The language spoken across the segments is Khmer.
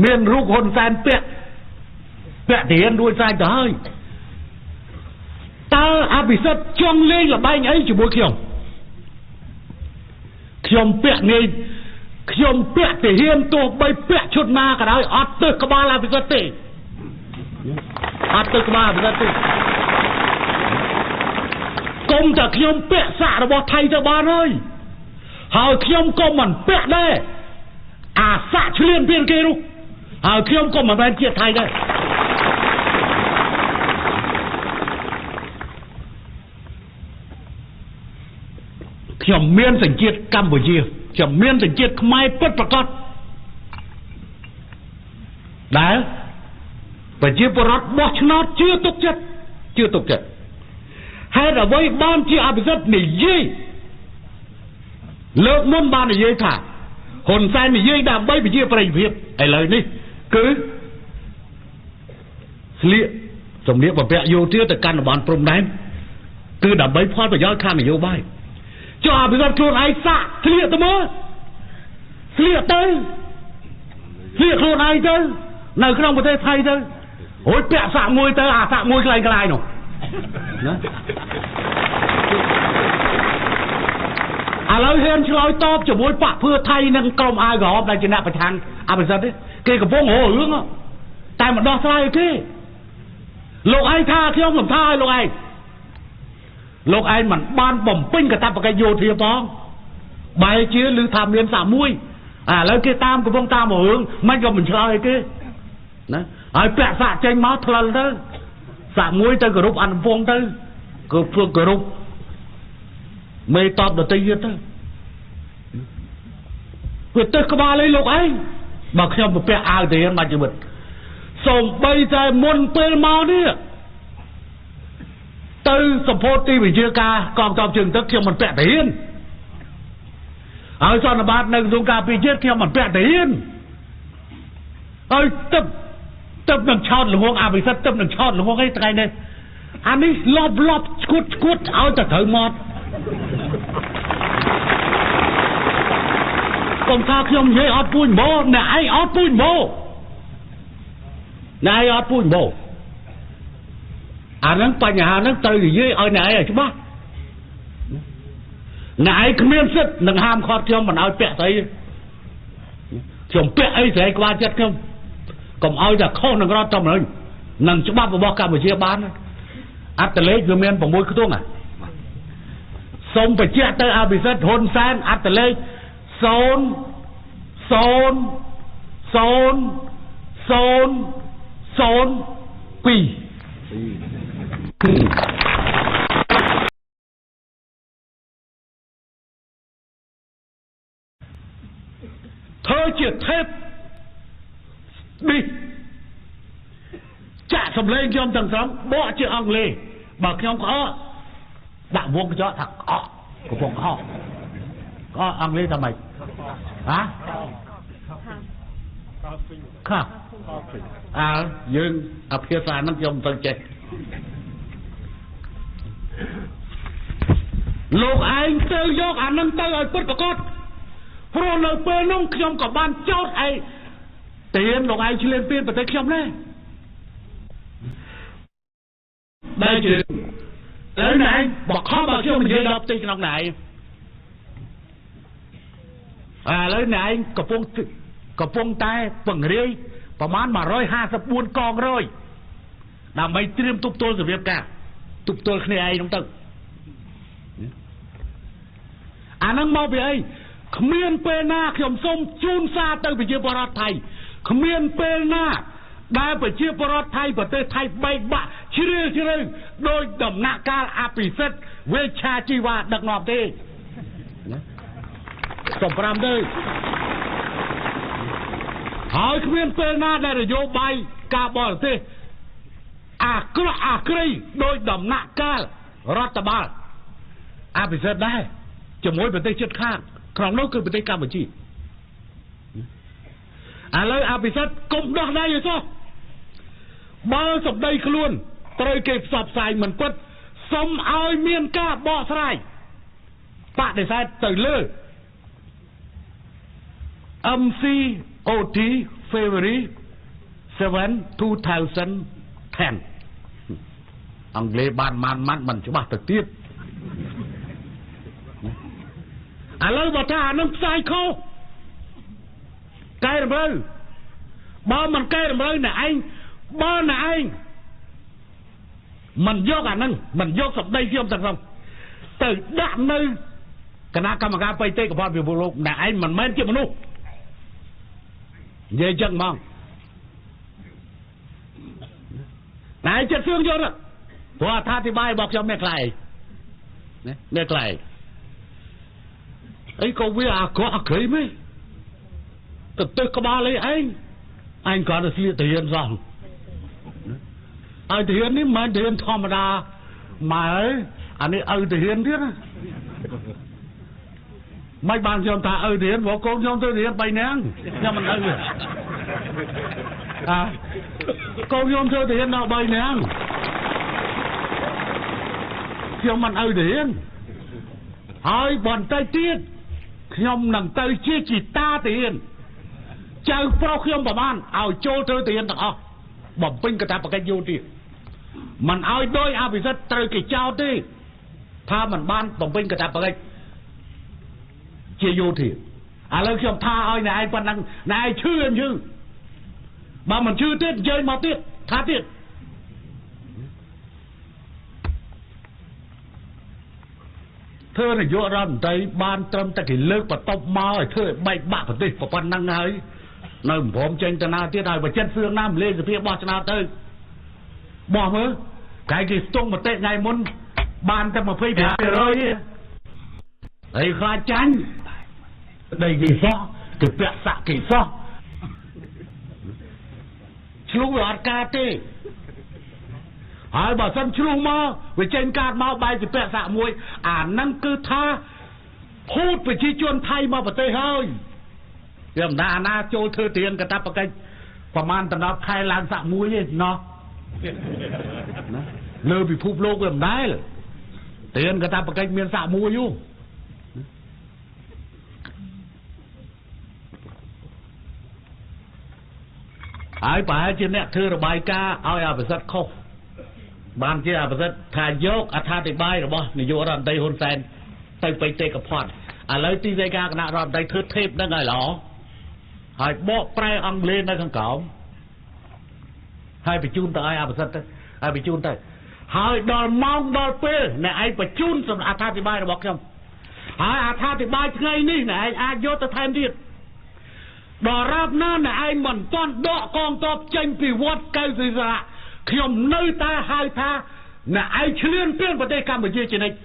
miền rục hồn san pẹt tiền đuôi sai tới hơi ta bị rất trong lên là bay ấy chỉ bôi khiom pẹt nghe khiom pẹt thì hiên tổ bay pẹt chốt ma cả đấy ọt từ các ba là bị rất tệ ọt từ các ba bị rất tệ côngจากkhiom pẹt xả là bỏ thay cho ba ơi hào khiom công mình pẹt đây xả chuyên viên kia luôn hào khiom công mình bên kia thay đây khiom miên thành chiết Campuchia khiom miên thành chiết Khmer bấtประកប đấy và chia bờ rót bó chót chưa tục chất hay là với ban chia áp rất này dây lượng môn ban này dây thả hồn sai này dây đàm bay bị chia bày việc ấy lời đi cứ liệt trong liệt và vẽ vô tiêu từ căn là bàn prom đánh cứ đàm bay phơi và gió khăn này vô bay cho áp rất luôn ai xạ liệt tới mơ liệt tới liệt luôn ai tới nơi không có thể thay thôi ôi bẹ xạ môi tới xạ môi cái này nọ lời hiền cho nói top cho môi bạc phưa thay nâng công ai gõ đây chỉ nạp phải thằng bây giờ đấy kia cái phong hồ hướng á tại mà đo sai thế lục ai tha khi ông làm tha lục ai mà ban bẩm pinh cả ta vào cái vô thiệp phong bài chia lư tham liên xạ mũi lời kia tam của phong tam hồ hướng mấy cái mình chơi kia đấy bẹ xạ tranh máu thlần tới xạ mũi tới group ăn phong tới group mê top được tây nhất tới việc tới các ba lấy lục ấy mà khi một bẹ ai thì mà chỉ bật xong bây giờ môn tên máu đi từ support đi bị chia ca còn trong trường tức khi mình bẹ tiền cho nó bát nâng dùng cà phê chết khi mình bẹ tiền tập nâng chọn là huống bị rất tập nâng chọn là huống ấy cái này anh ấy lọp cút cho thử mọt còn sao khi ông dây ọt bùn bố này ọt bùn bố nâng bà nhà nâng từ thì dây ở này ở chú bác này không miên sức nâng ham khó cho mình áo bẹ thấy thì ông bẹ ấy sẽ qua chết không còn áo là khô nâng rót trong rồi nâng chú bác và bó cả một chia bán áp tờ lấy dù miên bằng môi cứ tuông xong phải chết tới bị rất hôn san áp tờ lấy Son quỳ thôi triệt thép đi trả sầm lên cho ông thằng sống bỏ chữ ông lê bảo khi ông có đạo vuông cái chó thằng của bọn họ có ông lêทำไมhảค่ะយើងអភិសានឹងខ្ញុំទៅចេះលោកឯងទៅយកអានឹងទៅឲ្យពិតប្រាកដព្រោះនៅពេលនោះខ្ញុំក៏បានចោទឯងទៀនលោកឯងឆ្លៀនពៀនប្រទេសខ្ញុំដែរដែលជាតែណែបខំមកខ្ញុំនិយាយដល់ទីក្នុងណែឥឡូវណែកំពុងតែពង្រាយប្រមាណ154កងរយដើម្បីត្រៀមទប់ទល់សភាពការទប់ទល់គ្នាឯងនោះទៅអានឹងមកពីអីគ្មានពេលណាខ្ញុំសូមជូនសារទៅប្រជាពលរដ្ឋថៃគ្មានពេលណាដែលប្រជាពលរដ្ឋថៃប្រទេសថៃបែកបាក់ជ្រឿដោយដំណាក់កាលអភិសិទ្ធវេឆាជីវ៉ាដឹកនាំទេសំប្រាំទៅហើយគ្មានពេលណាដែលនយោបាយការបរទេសអាក្រៃដោយដំណាក់កាលរដ្ឋបាលអភិសិទ្ធដែរជាមួយប្រទេសជិតខាងក្នុងនោះគឺប្រទេសកម្ពុជាឥឡូវអភិសិទ្ធកុំដោះដៃឲ្យចុះបើសម្ដីខ្លួនត្រូវគេផ្សព្វផ្សាយមិនពិតសូមឲ្យមានការបកស្រាយបដិសេធទៅលើ MCOT February 7 2010 អង់គ្លេសបានមិនច្បាស់ទៅទៀតឥឡូវបើថាអានឹងផ្សាយខុសកែតម្រូវបើមិនកែតម្រូវណែឯងបើណែឯងមិនយកអានឹងមិនយកសម្ដីខ្ញុំទាំងនោះទៅដាក់នៅគណៈកម្មការបេតិកភណ្ឌពិភពលោកណែឯងមិនមែនជាមនុស្សនិយាយចឹងហ្មងណែចិត្តសឿងយល់ព្រោះអត្ថាធិប្បាយរបស់ខ្ញុំមានខ្លាយណាមានខ្លាយអីក៏វាអាក្រក់អាក្រៃមែនទៅក្បាលអីឯងក៏ទៅស្លៀកទាហានសោះឲ្យទាហាននេះមិនទាហានធម្មតាម៉ែអានេះឲ្យទាហានទៀតណាមិនបានខ្ញុំថាឲ្យទាហានព្រោះកូនខ្ញុំទៅទាហាន3នាក់ខ្ញុំមិនដឹងទេកូនខ្ញុំធ្វើទាហានដល់3នាក់ខ្ញុំមិនឲ្យទាហានហើយបន្តិចទៀតខ្ញុំនឹងទៅជាជីតាទាហានចៅប្រុសខ្ញុំប្រហែលឲ្យចូលធ្វើទាហានទាំងអស់បំពេញកាតព្វកិច្ចយោធាមិនឲ្យដោយអភិសិទ្ធត្រូវគេចោទទេថាមិនបានបំពេញកាតព្វកិច្ចជាយោធាឥឡូវខ្ញុំថាឲ្យណែឯងប៉ុណ្ណឹងណែឯងឈឺអញ្ជើញបើមិនឈឺទៀតនិយាយមកទៀតថាទៀតធ្វើនយោបាយរដ្ឋមន្ត្រីបានត្រឹមតែគេលើកបន្ទប់មកឲ្យធ្វើឲ្យបែកបាក់ប្រទេសប៉ុណ្ណឹងហើយនៅមិនព្រមចេញទៅណាទៀតហើយបើចិត្តសឿងណាមលេសភាបោះឆ្នោតទៅបោះមើលកាយគេស្ទង់មតិថ្ងៃមុនបានតែ 25% ទេហើយខ្លាចចាញ់ដីគេសោះគេពាក់សាក់គេសោះឆ្លុះវាអត់កើតទេហើយបើសិនឆ្លុះមកវាចេញកាតមកបែរជាពាក់សាក់មួយអាហ្នឹងគឺថាភូតប្រជាជនថៃមកប្រទេសហើយវាមិនថាអាណាចូលធ្វើទានកាតព្វកិច្ចប្រមាណតំណប់ខែឡើងសាក់មួយទេណោះណាលើពិភពលោកវាមិនដែលទានកាតព្វកិច្ចមានសាក់មួយយូហើយប្រហែលជាអ្នកធ្វើរបាយការណ៍ឲ្យអភិសិទ្ធខុសបានជាអភិសិទ្ធថាយកអត្ថាធិប្បាយរបស់នាយករដ្ឋមន្ត្រីហ៊ុនសែនទៅបេតិកភណ្ឌឥឡូវទីស្តីការគណៈរដ្ឋមន្ត្រីធ្វើថេបហ្នឹងឲ្យល្អហើយបកប្រែអង់គ្លេសនៅខាងក្រោមហើយបញ្ជូនទៅឲ្យអភិសិទ្ធទៅហើយបញ្ជូនទៅហើយដល់ម៉ោងដល់ពេលអ្នកឯងបញ្ជូនសម្រាប់អត្ថាធិប្បាយរបស់ខ្ញុំហើយអត្ថាធិប្បាយថ្ងៃនេះអ្នកឯងអាចយកទៅថែមទៀតដល់រាប់ណាអ្នកឯងមិនទាន់ដកកងទ័ពចេញពីវត្តកៅស៊ីសារៈខ្ញុំនៅតែហៅថាអ្នកឯងឈ្លានពានប្រទេសកម្ពុជាជានិច្ច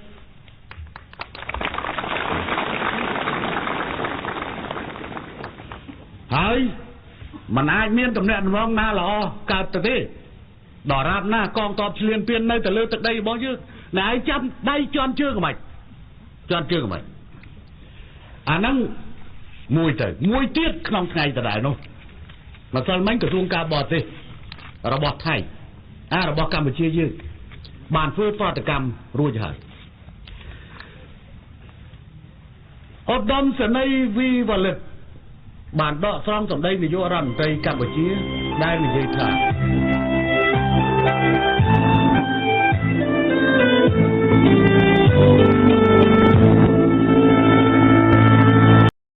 ហើយมันអាចមានតំណែងរងណាល្អកើតទៅទេដល់រាប់ណាកងទ័ពឈ្លានពាននៅទៅលើទឹកដីរបស់យើងអ្នកឯងចាប់ដៃជន់ជើងមិនជន់ជើងមិនអាហ្នឹងមួយទៅមួយទៀតក្នុងថ្ងៃដដែលនោះម្សិលមិញក្រសួងការបរទេសរបស់ថៃរបស់កម្ពុជាយើងបានធ្វើប្រតិកម្មរួចហើយឧត្តមសេនីយ៍វីវលិតបានដកស្រង់សម្ដីនាយករដ្ឋមន្ត្រីកម្ពុជាដែលនិយាយថា